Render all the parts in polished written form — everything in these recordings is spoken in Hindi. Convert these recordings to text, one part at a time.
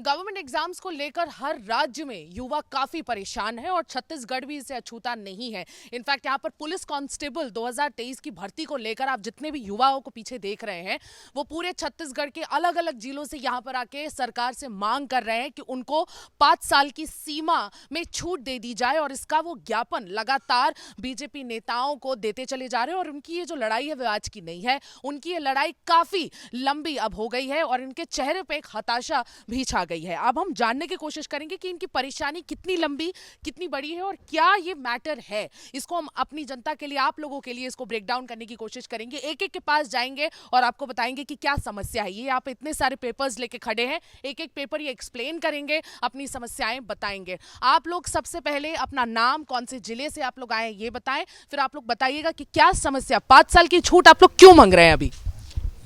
गवर्नमेंट एग्जाम्स को लेकर हर राज्य में युवा काफी परेशान है और छत्तीसगढ़ भी इसे अछूता नहीं है। इनफैक्ट यहाँ पर पुलिस कांस्टेबल 2023 की भर्ती को लेकर आप जितने भी युवाओं को पीछे देख रहे हैं वो पूरे छत्तीसगढ़ के अलग अलग जिलों से यहाँ पर आके सरकार से मांग कर रहे हैं कि उनको 5 साल की सीमा में छूट दे दी जाए और इसका वो ज्ञापन लगातार बीजेपी नेताओं को देते चले जा रहे हैं। और उनकी ये जो लड़ाई है वो आज की नहीं है, उनकी ये लड़ाई काफी लंबी अब हो गई है और इनके चेहरे पे एक हताशा भी छा गई है। अब हम जानने की कोशिश करेंगे कि इनकी परेशानी कितनी लंबी, कितनी बड़ी है और क्या ये मैटर है। इसको हम अपनी जनता के लिए, आप लोगों के लिए इसको ब्रेक डाउन करने की कोशिश करेंगे। एक एक के पास जाएंगे और आपको बताएंगे कि क्या समस्या है। ये आप इतने सारे पेपर्स लेके खड़े हैं, एक एक पेपर ये एक्सप्लेन करेंगे, अपनी समस्याएं बताएंगे। आप लोग सबसे पहले अपना नाम, कौन से जिले से आप लोग आए ये बताएं, फिर आप लोग बताइएगा कि क्या समस्या, 5 साल की छूट आप लोग क्यों मांग रहे हैं। अभी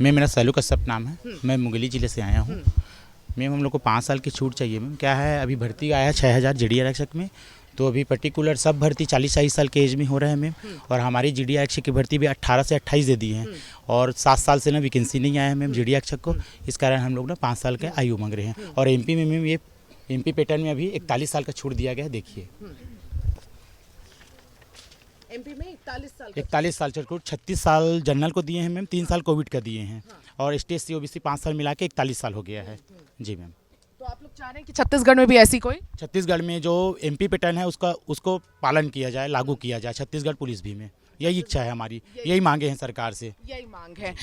मेरा सैलू कश्यप नाम है, मैं मुंगेली ज़िले से आया हूँ। मैम हम लोग को 5 साल की छूट चाहिए। मैम क्या है, अभी भर्ती आया 6000 जीडी आरक्षक में, तो अभी पर्टिकुलर सब भर्ती 40-40 साल के एज में हो रहा है मैम। और हमारी जीडी आरक्षक की भर्ती भी 18 से 28 दे दी है और 7 साल से ना वैकेंसी नहीं आया है मैम जीडी आरक्षक को। इस कारण हम लोग ना 5 साल का आयु मांग रहे हैं। और एमपी में मैम ये एमपी पैटर्न में अभी 41 साल का छूट दिया गया है। देखिए एमपी में 41 साल छूट, 36 साल जनरल को दिए हैं मैम, 3 साल कोविड का दिए हैं और स्टेट सी ओबीसी 5 साल मिला के 41 साल हो गया है जी मैम। तो आप लोग चाह रहे हैं कि छत्तीसगढ़ में भी ऐसी कोई, छत्तीसगढ़ में जो एमपी पैटर्न है उसको पालन किया जाए, लागू किया जाए छत्तीसगढ़ पुलिस भी में। यही इच्छा है हमारी, यही मांगे हैं सरकार से, यही मांग है।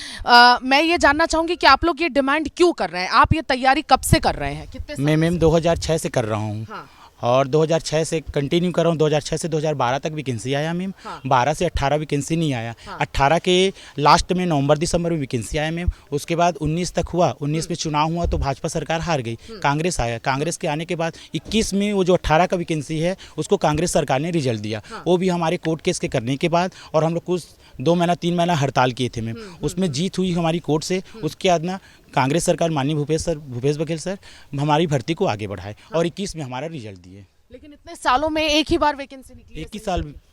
मैं ये जानना चाहूंगी कि आप लोग ये डिमांड क्यों कर रहे हैं, आप ये तैयारी कब से कर रहे हैं, कितने साल? मैं मैम 2006 से कर रहा हूँ। हाँ। और 2006 से कंटिन्यू कर रहा हूँ। 2006 से 2012 तक वैकेंसी आया मैम। हाँ। 12 से 18 वैकेंसी नहीं आया। हाँ। 18 के लास्ट में नवंबर दिसंबर में वैकेंसी आया मैम। उसके बाद 19 तक हुआ, 19 में चुनाव हुआ तो भाजपा सरकार हार गई, कांग्रेस आया। कांग्रेस के आने के बाद 21 में वो जो 18 का वैकेंसी है उसको कांग्रेस सरकार ने रिजल्ट दिया। हाँ। वो भी हमारे कोर्ट केस के करने के बाद, और हम लोग कुछ 2 महीना 3 महीना हड़ताल किए थे मैम। उसमें जीत हुई हमारी कोर्ट से। उसके बाद ना कांग्रेस सरकार, माननीय भूपेश बघेल सर हमारी भर्ती को आगे बढ़ाए और 21 में हमारा रिजल्ट दिए। लेकिन इतने सालों में एक ही बार वैकेंसी निकली,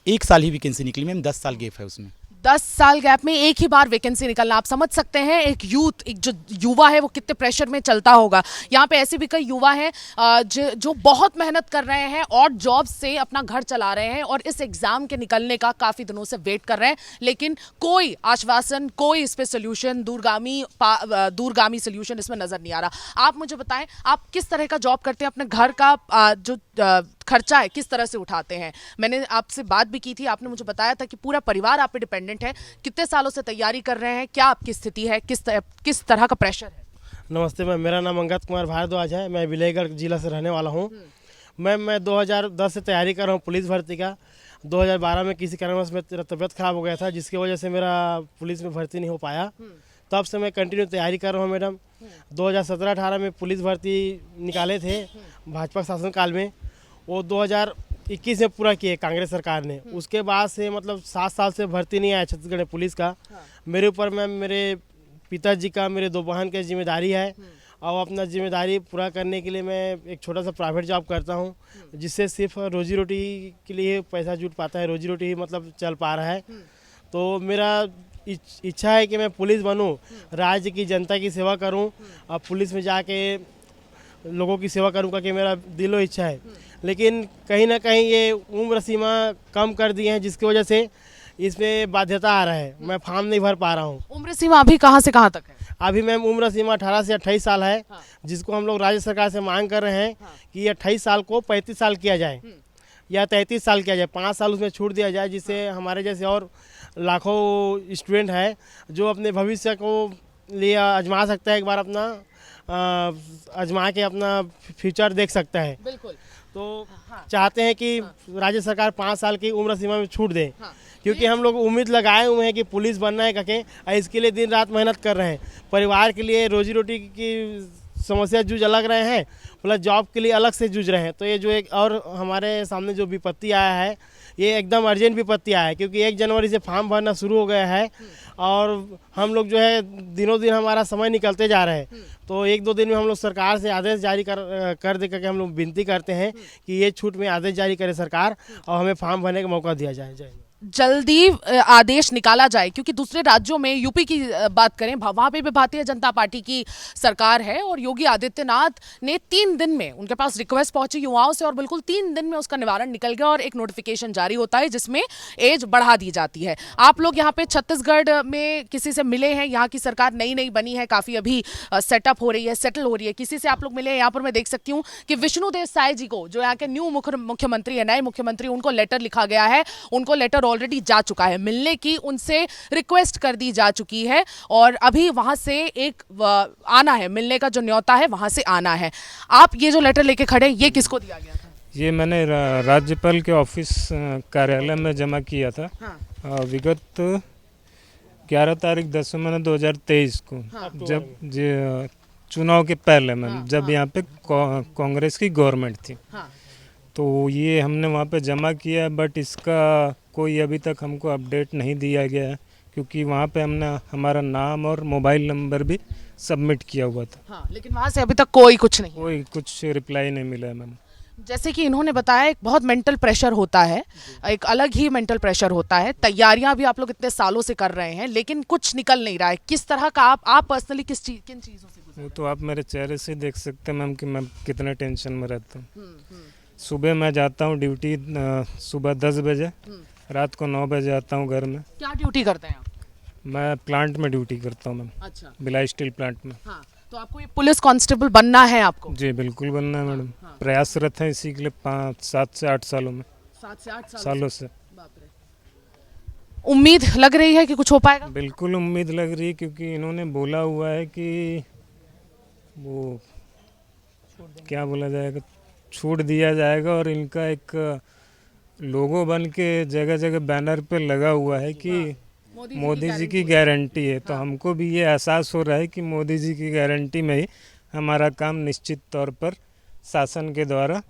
एक साल ही वैकेंसी निकली मैम। 10 साल गैप है उसमें। 10 साल गैप में एक ही बार वैकेंसी निकलना, आप समझ सकते हैं एक जो युवा है वो कितने प्रेशर में चलता होगा। यहाँ पे ऐसे भी कई युवा हैं जो बहुत मेहनत कर रहे हैं और जॉब से अपना घर चला रहे हैं और इस एग्जाम के निकलने का काफी दिनों से वेट कर रहे हैं, लेकिन कोई आश्वासन, कोई इस पे सोल्यूशन, दूरगामी सोल्यूशन इसमें नजर नहीं आ रहा। आप मुझे बताएं, आप किस तरह का जॉब करते हैं, अपने घर का जो खर्चा है किस तरह से उठाते हैं। मैंने आपसे बात भी की थी, आपने मुझे बताया था कि पूरा परिवार आप पे डिपेंडेंट है। कितने सालों से तैयारी कर रहे हैं, क्या आपकी स्थिति है, किस तरह का प्रेशर है? नमस्ते मैम, मेरा नाम अंगद कुमार भारद्वाज है, मैं विजयगढ़ जिला से रहने वाला हूँ। मैं 2010 से तैयारी कर रहा हूँ पुलिस भर्ती का। 2012 में किसी कारणवश मेरा तबीयत खराब हो गया था जिसकी वजह से मेरा पुलिस में भर्ती नहीं हो पाया। तब से मैं कंटिन्यू तैयारी कर रहा हूँ मैडम। 2017-18 में पुलिस भर्ती निकाले थे भाजपा शासनकाल में, वो 2021 में पूरा किए कांग्रेस सरकार ने। उसके बाद से मतलब 7 साल से भर्ती नहीं आया छत्तीसगढ़ पुलिस का। मेरे ऊपर मैम मेरे पिताजी का, मेरे 2 बहन की जिम्मेदारी है और अपना जिम्मेदारी पूरा करने के लिए मैं एक छोटा सा प्राइवेट जॉब करता हूँ जिससे सिर्फ रोजी रोटी के लिए पैसा जुट पाता है, रोजी रोटी ही मतलब चल पा रहा है। तो मेरा इच्छा है कि मैं पुलिस बनूँ, राज्य की जनता की सेवा करूँ और पुलिस में जाके लोगों की सेवा करूँगा कि मेरा दिलो इच्छा है। लेकिन कहीं ना कहीं ये उम्र सीमा कम कर दी है जिसकी वजह से इसमें बाध्यता आ रहा है, मैं फॉर्म नहीं भर पा रहा हूँ। उम्र सीमा अभी कहाँ से कहाँ तक है? अभी मैम उम्र सीमा 18 से 28 साल है। हाँ। जिसको हम लोग राज्य सरकार से मांग कर रहे हैं। हाँ। कि 28 साल को 35 साल किया जाए या 33 साल किया जाए, 5 साल उसमें छूट दिया जाए, जिससे हमारे जैसे और लाखों स्टूडेंट है जो अपने भविष्य को लिए आजमा सकता है, एक बार अपना आजमा के अपना फ्यूचर देख सकता है। बिल्कुल। तो चाहते हैं कि राज्य सरकार 5 साल की उम्र सीमा में छूट दे। क्योंकि हम लोग उम्मीद लगाए हुए हैं कि पुलिस बनना है करके, इसके लिए दिन रात मेहनत कर रहे हैं। परिवार के लिए रोजी रोटी की समस्या जूझ अलग रहे हैं, प्लस जॉब के लिए अलग से जूझ रहे हैं। तो ये जो एक और हमारे सामने जो विपत्ति आया है, ये एकदम अर्जेंट विपत्ति आया है क्योंकि 1 जनवरी से फॉर्म भरना शुरू हो गया है और हम लोग जो है दिनों दिन हमारा समय निकलते जा रहे हैं। तो 1-2 दिन में हम लोग सरकार से आदेश जारी कर दे करके हम लोग विनती करते हैं कि ये छूट में आदेश जारी करे सरकार और हमें फॉर्म भरने का मौका दिया जाए। जल्दी आदेश निकाला जाए, क्योंकि दूसरे राज्यों में यूपी की बात करें, वहां पे भी भारतीय जनता पार्टी की सरकार है और योगी आदित्यनाथ ने 3 दिन में, उनके पास रिक्वेस्ट पहुंची युवाओं से और बिल्कुल 3 दिन में उसका निवारण निकल गया और एक नोटिफिकेशन जारी होता है जिसमें एज बढ़ा दी जाती है। आप लोग यहाँ पे छत्तीसगढ़ में किसी से मिले हैं? यहाँ की सरकार नई नई बनी है, काफी अभी सेटअप हो रही है, सेटल हो रही है, किसी से आप लोग मिले हैं? यहाँ पर मैं देख सकती हूँ कि विष्णुदेव साय जी को, जो यहाँ के न्यू मुख्यमंत्री है, नए मुख्यमंत्री, उनको लेटर लिखा गया है, उनको लेटर ऑलरेडी जा चुका है, मिलने की उनसे रिक्वेस्ट कर दी जा चुकी है और अभी वहां से एक आना है, मिलने का जो न्योता है वहां से आना है। आप ये जो लेटर लेके खड़े हैं, ये किसको दिया गया था? ये मैंने राज्यपाल के ऑफिस कार्यालय में जमा किया था। हाँ। विगत 11 तारीख 10 महीना 2023 को। हाँ। जब चुनाव के पहले में, हाँ, जब हाँ। यहाँ पे कांग्रेस की गवर्नमेंट थी, हाँ। तो ये हमने वहाँ पे जमा किया, बट इसका कोई अभी तक हमको अपडेट नहीं दिया गया है, क्योंकि वहाँ पे हमने हमारा नाम और मोबाइल नंबर भी सबमिट किया हुआ था। हाँ, लेकिन वहां से अभी तक कोई कुछ नहीं। कोई कुछ रिप्लाई नहीं मिला है मैम। जैसे कि इन्होंने बताया, एक बहुत मेंटल प्रेशर होता है, एक अलग ही मेंटल प्रेशर होता है। तैयारियां भी आप लोग इतने सालों से कर रहे हैं लेकिन कुछ निकल नहीं रहा है। किस तरह का आप पर्सनली किन चीज़ों से गुजर? वो तो आप मेरे चेहरे से देख सकते हैं मैम कि मैं कितने टेंशन में रहता हूँ। सुबह मैं जाता हूँ ड्यूटी, सुबह 10 बजे, रात को 9 बजे आता हूँ घर में। क्या ड्यूटी करते हैं आप? मैं प्लांट में ड्यूटी करता हूँ मैम, अच्छा। भिलाई स्टील प्लांट में। हाँ, तो आपको ये पुलिस कांस्टेबल बनना है आपको? जी बिल्कुल बनना है मैडम। प्रयासरत है इसी के लिए 7 से 8 सालों में। 7 से 8 सालों से बाप रे। उम्मीद लग रही है कि कुछ हो पाएगा? बिल्कुल उम्मीद लग रही है, क्योंकि इन्होंने बोला हुआ है कि वो क्या बोला जाएगा, छूट दिया जाएगा, और इनका एक लोगो बन के जगह जगह बैनर पे लगा हुआ है कि मोदी जी की गारंटी है। तो हमको भी ये एहसास हो रहा है कि मोदी जी की गारंटी में ही हमारा काम निश्चित तौर पर शासन के द्वारा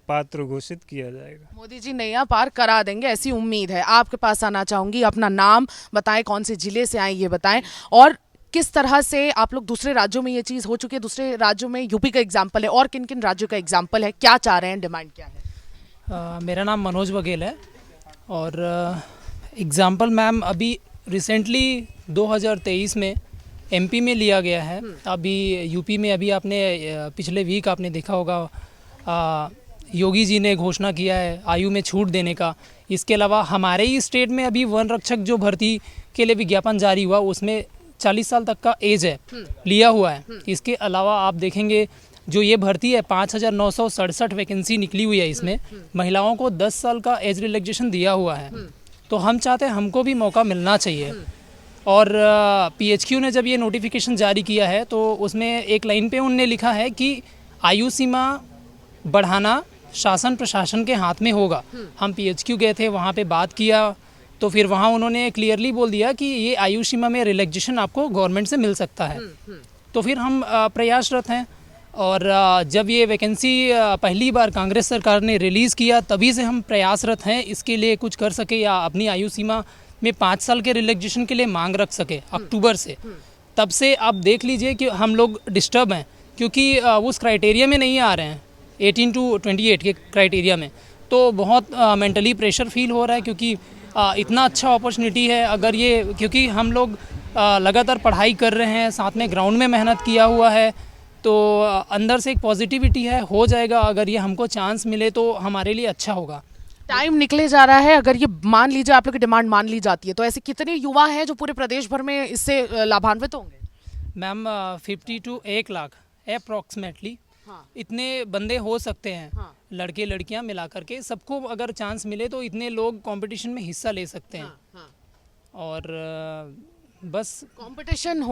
पात्र घोषित किया जाएगा। मोदी जी नैया पार करा देंगे, ऐसी उम्मीद है। आपके पास आना चाहूंगी, अपना नाम बताएं, कौन से जिले से आए ये बताएं, और किस तरह से आप लोग दूसरे राज्यों में ये चीज़ हो चुकी है? दूसरे राज्यों में यूपी का एग्जाम्पल है और किन किन राज्यों का एग्जाम्पल है? क्या चाह रहे हैं, डिमांड क्या है? मेरा नाम मनोज बघेल है और एग्ज़ाम्पल मैम अभी रिसेंटली 2023 में एमपी में लिया गया है। अभी यूपी में अभी आपने पिछले वीक आपने देखा होगा, योगी जी ने घोषणा किया है आयु में छूट देने का। इसके अलावा हमारे ही स्टेट में अभी वन रक्षक जो भर्ती के लिए विज्ञापन जारी हुआ, उसमें 40 साल तक का एज है लिया हुआ है। इसके अलावा आप देखेंगे जो ये भर्ती है 5,967 वैकेंसी निकली हुई है, इसमें महिलाओं को 10 साल का एज रिलैक्सेशन दिया हुआ है। तो हम चाहते हैं हमको भी मौका मिलना चाहिए। और पीएचक्यू ने जब ये नोटिफिकेशन जारी किया है तो उसमें एक लाइन पे उनने लिखा है कि आयु सीमा बढ़ाना शासन प्रशासन के हाथ में होगा। हम पीएचक्यू गए थे, वहाँ पे बात किया तो फिर वहाँ उन्होंने क्लियरली बोल दिया कि ये आयु सीमा में रिलैक्सेशन आपको गवर्नमेंट से मिल सकता है। तो फिर हम प्रयासरत हैं और जब ये वैकेंसी पहली बार कांग्रेस सरकार ने रिलीज़ किया तभी से हम प्रयासरत हैं इसके लिए कुछ कर सके या अपनी आयु सीमा में 5 साल के रिलैक्सेशन के लिए मांग रख सके अक्टूबर से। तब से आप देख लीजिए कि हम लोग डिस्टर्ब हैं क्योंकि उस क्राइटेरिया में नहीं आ रहे हैं 18 to 28 के क्राइटेरिया में। तो बहुत मेंटली प्रेशर फील हो रहा है क्योंकि इतना अच्छा अपॉर्चुनिटी है। अगर ये क्योंकि हम लोग लगातार पढ़ाई कर रहे हैं, साथ में ग्राउंड में मेहनत किया हुआ है, तो अंदर से एक पॉजिटिविटी है, हो जाएगा। अगर ये हमको चांस मिले तो हमारे लिए अच्छा होगा। टाइम निकले जा रहा है, अगर ये मान लीजिए आप लोग की डिमांड मान ली जाती है तो ऐसे कितने युवा हैं जो पूरे प्रदेश भर में इससे लाभान्वित होंगे? मैम 50 to 1 लाख अप्रॉक्सीमेटली इतने बंदे हो सकते हैं। लड़के लड़कियां मिला करके सबको अगर चांस मिले तो इतने लोग कंपटीशन में हिस्सा ले सकते हैं। और बस कंपटीशन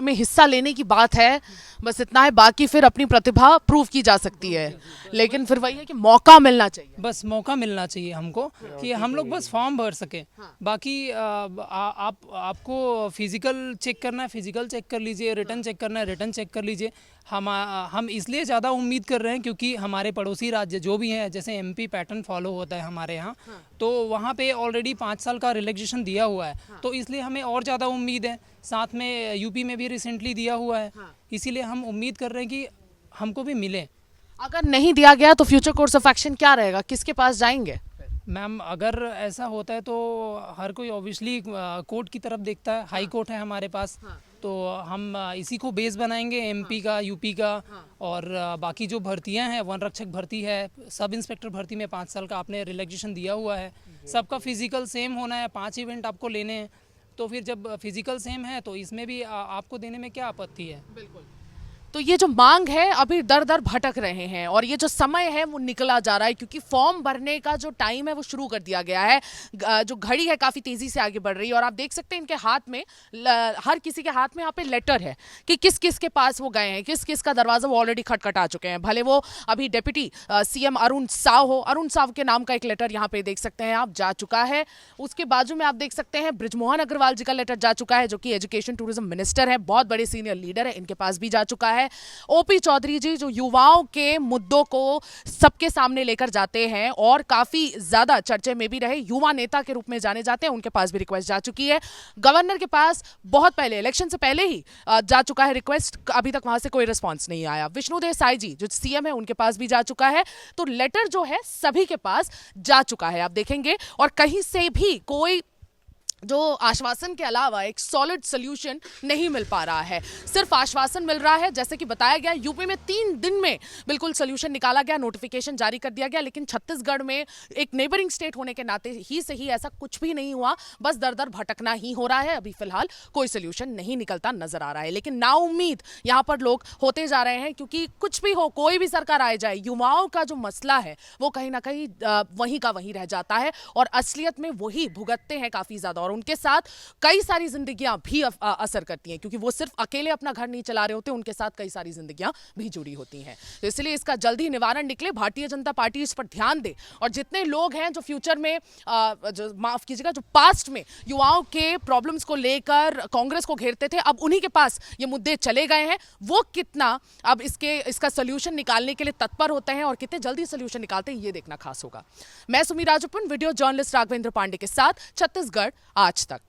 में हिस्सा लेने की बात है, बस इतना है। बाकी फिर अपनी प्रतिभा प्रूव की जा सकती है, लेकिन फिर वही है कि मौका मिलना चाहिए। बस मौका मिलना चाहिए हमको कि हम लोग बस फॉर्म भर सके। बाकी आपको फिजिकल चेक करना है, फिजिकल चेक कर लीजिए, रिटर्न चेक करना है, रिटर्न चेक कर लीजिए। हम इसलिए ज़्यादा उम्मीद कर रहे हैं क्योंकि हमारे पड़ोसी राज्य जो भी हैं, जैसे एमपी पैटर्न फॉलो होता है हमारे यहाँ, तो वहाँ पे ऑलरेडी 5 साल का रिलैक्सेशन दिया हुआ है। तो इसलिए हमें और ज़्यादा उम्मीद है। साथ में यूपी में भी रिसेंटली दिया हुआ है, इसीलिए हम उम्मीद कर रहे हैं कि हमको भी मिले। अगर नहीं दिया गया तो फ्यूचर कोर्स ऑफ एक्शन क्या रहेगा? किसके पास जाएंगे? मैम अगर ऐसा होता है तो हर कोई ऑब्वियसली कोर्ट की तरफ देखता है। हाई कोर्ट है हमारे पास, तो हम इसी को बेस बनाएंगे, एमपी का, यूपी का। और बाकी जो भर्तियां हैं, वन रक्षक भर्ती है, सब इंस्पेक्टर भर्ती में 5 साल का आपने रिलैक्सेशन दिया हुआ है। सबका फिजिकल सेम होना है, 5 इवेंट आपको लेने हैं, तो फिर जब फिजिकल सेम है तो इसमें भी आपको देने में क्या आपत्ति है? बिल्कुल। तो ये जो मांग है अभी दर दर भटक रहे हैं और ये जो समय है वो निकला जा रहा है, क्योंकि फॉर्म भरने का जो टाइम है वो शुरू कर दिया गया है। जो घड़ी है काफ़ी तेज़ी से आगे बढ़ रही है और आप देख सकते हैं इनके हाथ में, हर किसी के हाथ में यहाँ पे लेटर है कि किस किस के पास वो गए हैं, किस किस का दरवाज़ा वो ऑलरेडी खटखटा चुके हैं। भले वो अभी डेप्यूटी सीएम अरुण साव हो, अरुण साव के नाम का एक लेटर यहाँ पे देख सकते हैं आप, जा चुका है। उसके बाजू में आप देख सकते हैं बृजमोहन अग्रवाल जी का लेटर जा चुका है, जो कि एजुकेशन टूरिज्म मिनिस्टर है, बहुत बड़े सीनियर लीडर है, इनके पास भी जा चुका है। ओपी चौधरी जी जो युवाओं के मुद्दों को सबके सामने लेकर जाते हैं और काफी ज्यादा चर्चे में भी रहे, युवा नेता के रूप में जाने जाते हैं, उनके पास भी रिक्वेस्ट जा चुकी है। गवर्नर के पास बहुत पहले, इलेक्शन से पहले ही जा चुका है रिक्वेस्ट, अभी तक वहां से कोई रिस्पॉन्स नहीं आया। विष्णुदेव साई जी जो सीएम है उनके पास भी जा चुका है। तो लेटर जो है सभी के पास जा चुका है, आप देखेंगे, और कहीं से भी कोई जो आश्वासन के अलावा एक सॉलिड सोल्यूशन नहीं मिल पा रहा है, सिर्फ आश्वासन मिल रहा है। जैसे कि बताया गया यूपी में 3 दिन में बिल्कुल सोल्यूशन निकाला गया, नोटिफिकेशन जारी कर दिया गया, लेकिन छत्तीसगढ़ में एक नेबरिंग स्टेट होने के नाते ही से ही ऐसा कुछ भी नहीं हुआ, बस दर दर भटकना ही हो रहा है। अभी फिलहाल कोई सोल्यूशन नहीं निकलता नजर आ रहा है, लेकिन नाउम्मीद यहाँ पर लोग होते जा रहे हैं, क्योंकि कुछ भी हो, कोई भी सरकार आ जाए, युवाओं का जो मसला है वो कहीं ना कहीं वहीं का वहीं रह जाता है और असलियत में वही भुगतते हैं काफी ज्यादा, और उनके साथ कई सारी जिंदगियां भी असर करती हैं, क्योंकि वो सिर्फ अकेले अपना घर नहीं चला रहे होते, उनके साथ कई सारी जिंदगियां भी जुड़ी होती हैं। तो इसलिए इसका जल्दी निवारण निकले, भारतीय जनता पार्टी इस पर ध्यान दे, और जितने लोग हैं जो फ्यूचर में जो माफ कीजिएगा जो पास्ट में युवाओं के प्रॉब्लम्स को लेकर कांग्रेस को घेरते थे, अब उन्हीं के पास ये मुद्दे चले गए हैं, वो कितना अब इसका सोल्यूशन निकालने के लिए तत्पर होते हैं और कितने जल्दी सोल्यूशन निकालते हैं, ये देखना खास होगा। मैं सुमी राजपुन, वीडियो जर्नलिस्ट राघवेंद्र पांडे के साथ, छत्तीसगढ़ आज तक।